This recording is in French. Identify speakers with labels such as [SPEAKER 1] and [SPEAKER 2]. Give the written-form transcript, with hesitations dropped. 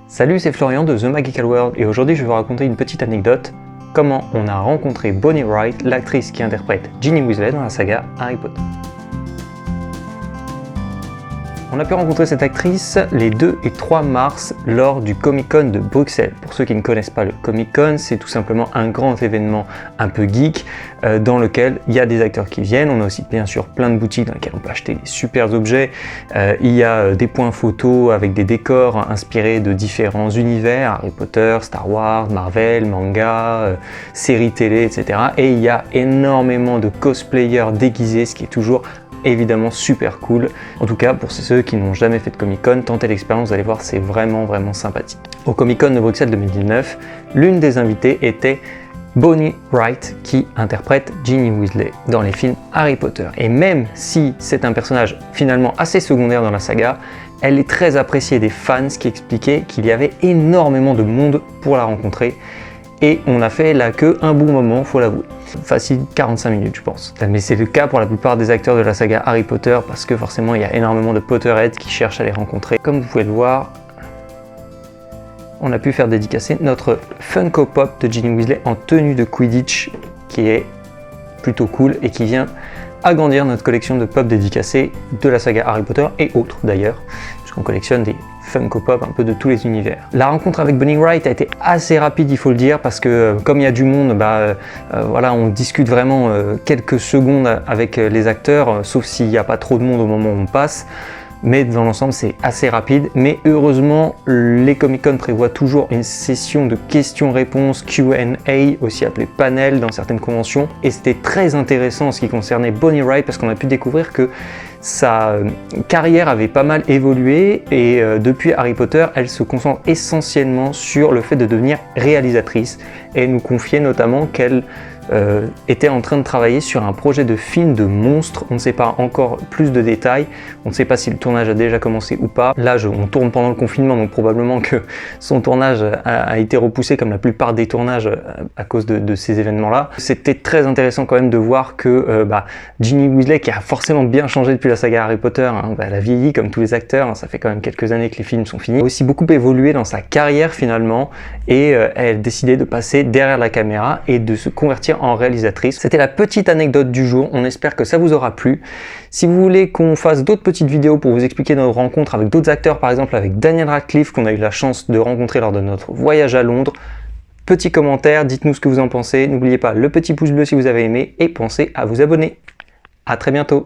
[SPEAKER 1] Salut, c'est Florian de The Magical World et aujourd'hui je vais vous raconter une petite anecdote, comment on a rencontré Bonnie Wright, l'actrice qui interprète Ginny Weasley dans la saga Harry Potter. On a pu rencontrer cette actrice les 2 et 3 mars lors du Comic Con de Bruxelles. Pour ceux qui ne connaissent pas le Comic Con, c'est tout simplement un grand événement un peu geek dans lequel il y a des acteurs qui viennent. On a aussi bien sûr plein de boutiques dans lesquelles on peut acheter des super objets. Il y a des points photos avec des décors inspirés de différents univers, Harry Potter, Star Wars, Marvel, manga, séries télé, etc. Et il y a énormément de cosplayers déguisés, ce qui est toujours évidemment super cool. En tout cas, pour ceux qui n'ont jamais fait de Comic Con, tentez l'expérience, vous allez voir, c'est vraiment sympathique. Au Comic Con de Bruxelles 2019, l'une des invitées était Bonnie Wright qui interprète Ginny Weasley dans les films Harry Potter. Et même si c'est un personnage finalement assez secondaire dans la saga, elle est très appréciée des fans, ce qui expliquait qu'il y avait énormément de monde pour la rencontrer. Et on a fait la queue un bon moment, faut l'avouer. Facile 45 minutes je pense. Mais c'est le cas pour la plupart des acteurs de la saga Harry Potter parce que forcément il y a énormément de Potterheads qui cherchent à les rencontrer. Comme vous pouvez le voir, on a pu faire dédicacer notre Funko Pop de Ginny Weasley en tenue de Quidditch qui est plutôt cool et qui vient agrandir notre collection de pop dédicacés de la saga Harry Potter et autres d'ailleurs, puisqu'on collectionne des Funko Pop un peu de tous les univers. La rencontre avec Bonnie Wright a été assez rapide, il faut le dire, parce que comme il y a du monde, voilà, on discute vraiment quelques secondes avec les acteurs, sauf s'il n'y a pas trop de monde au moment où on passe. Mais dans l'ensemble, c'est assez rapide. Mais heureusement, les Comic-Con prévoient toujours une session de questions-réponses, Q&A, aussi appelé panel dans certaines conventions. Et c'était très intéressant en ce qui concernait Bonnie Wright parce qu'on a pu découvrir que sa carrière avait pas mal évolué et depuis Harry Potter, elle se concentre essentiellement sur le fait de devenir réalisatrice et nous confiait notamment qu'elle était en train de travailler sur un projet de film de monstres. On ne sait pas encore plus de détails, on ne sait pas si le tournage a déjà commencé ou pas. Là, on tourne pendant le confinement, donc probablement que son tournage a été repoussé comme la plupart des tournages à cause de ces événements-là. C'était très intéressant quand même de voir que Ginny Weasley, qui a forcément bien changé depuis la saga Harry Potter, elle a vieilli comme tous les acteurs, ça fait quand même quelques années que les films sont finis, a aussi beaucoup évolué dans sa carrière finalement, et elle a décidé de passer derrière la caméra et de se convertir en réalisatrice. C'était la petite anecdote du jour, on espère que ça vous aura plu. Si vous voulez qu'on fasse d'autres petites vidéos pour vous expliquer nos rencontres avec d'autres acteurs, par exemple avec Daniel Radcliffe qu'on a eu la chance de rencontrer lors de notre voyage à Londres, petit commentaire, dites-nous ce que vous en pensez, n'oubliez pas le petit pouce bleu si vous avez aimé et pensez à vous abonner. À très bientôt.